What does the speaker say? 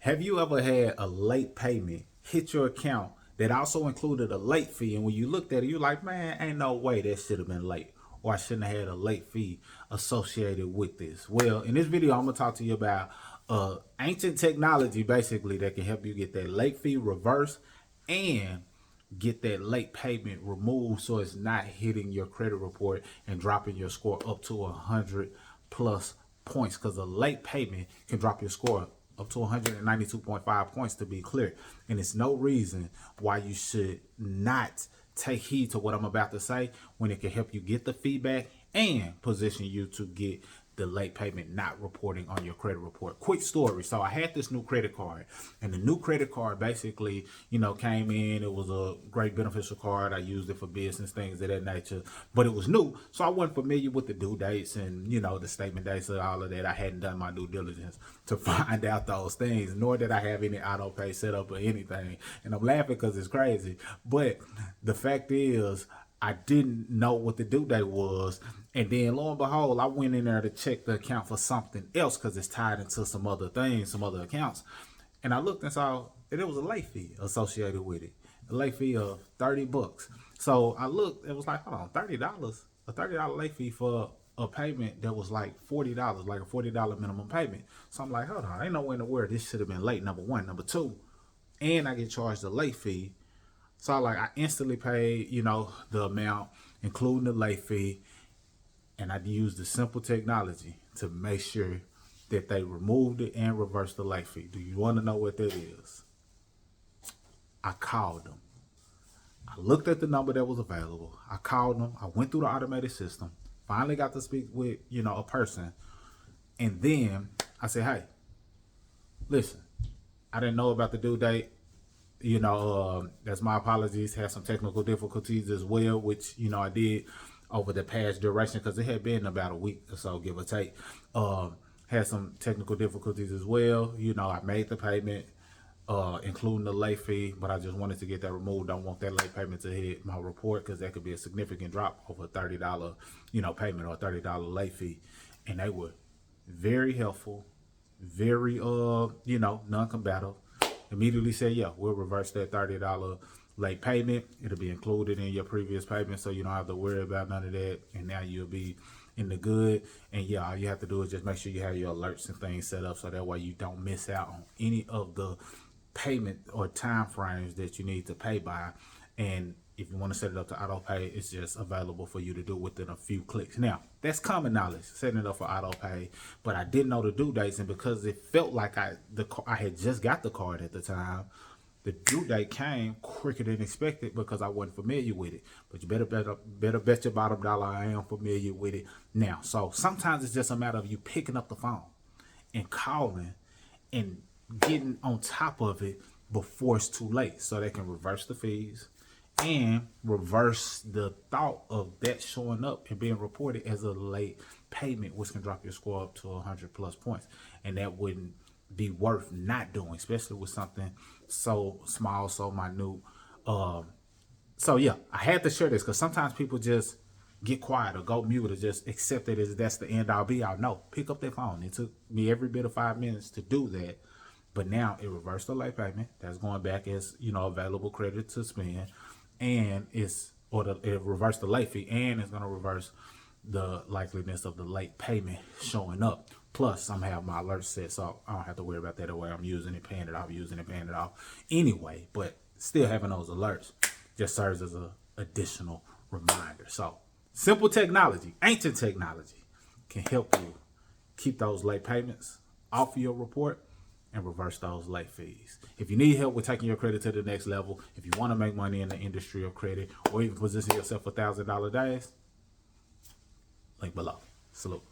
Have you ever had a late payment hit your account that also included a late fee? And when you looked at it, you're like, man, ain't no way that should have been late. Or I shouldn't have had a late fee associated with this. Well, in this video, I'm going to talk to you about ancient technology, basically, that can help you get that late fee reversed and get that late payment removed so it's not hitting your credit report and dropping your score up to 100 plus points, because a late payment can drop your score up to 192.5 points, to be clear. And it's no reason why you should not take heed to what I'm about to say, when it can help you get the feedback and position you to get the late payment not reporting on your credit report. Quick story. So I had this new credit card, and the new credit card basically, came in. It was a great beneficial card. I used it for business, things of that nature, but it was new. So I wasn't familiar with the due dates and, the statement dates and all of that. I hadn't done my due diligence to find out those things, nor did I have any auto pay set up or anything. And I'm laughing because it's crazy. But the fact is, I didn't know what the due date was. And then lo and behold, I went in there to check the account for something else because it's tied into some other things, some other accounts. And I looked and saw that there was a late fee associated with it, a late fee of $30. So I looked, it was like, hold on, $30, a $30 late fee for a payment that was like $40, like a $40 minimum payment. So I'm like, hold on, ain't no way in the world this should have been late, number one. Number two, and I get charged a late fee. So I instantly paid, the amount, including the late fee. And I used the simple technology to make sure that they removed it and reversed the late fee. Do you want to know what that is? I called them. I looked at the number that was available. I called them. I went through the automated system. Finally got to speak with, a person. And then I said, hey, listen, I didn't know about the due date. That's my apologies. Had some technical difficulties as well, which, I did over the past duration, because it had been about a week or so, give or take. Had some technical difficulties as well. I made the payment, including the late fee, but I just wanted to get that removed. Don't want that late payment to hit my report, because that could be a significant drop over a $30, payment or a $30 late fee. And they were very helpful, very, non-combative. Immediately said, yeah, we'll reverse that $30 late payment. It'll be included in your previous payment, so you don't have to worry about none of that. And now you'll be in the good. And yeah, all you have to do is just make sure you have your alerts and things set up, so that way you don't miss out on any of the payment or time frames that you need to pay by. And if you want to set it up to auto pay, it's just available for you to do within a few clicks. Now, that's common knowledge, setting it up for auto pay, but I didn't know the due dates, and because it felt like I had just got the card at the time, the due date came quicker than expected because I wasn't familiar with it. But you better bet your bottom dollar I am familiar with it now. So sometimes it's just a matter of you picking up the phone and calling and getting on top of it before it's too late, so they can reverse the fees and reverse the thought of that showing up and being reported as a late payment, which can drop your score up to 100 plus points. And that wouldn't be worth not doing, especially with something so small, so minute. So yeah, I had to share this because sometimes people just get quiet or go mute or just accept it as that's the end all be all. No, pick up their phone. It took me every bit of 5 minutes to do that. But now it reversed the late payment. That's going back as, available credit to spend. And it reversed the late fee, and it's going to reverse the likeliness of the late payment showing up. Plus, I'm having my alerts set, so I don't have to worry about that way. I'm using it, paying it off anyway. But still having those alerts just serves as an additional reminder. So simple technology, ancient technology, can help you keep those late payments off of your report and reverse those late fees. If you need help with taking your credit to the next level, if you want to make money in the industry of credit, or even position yourself for $1,000 days, link below. Salute.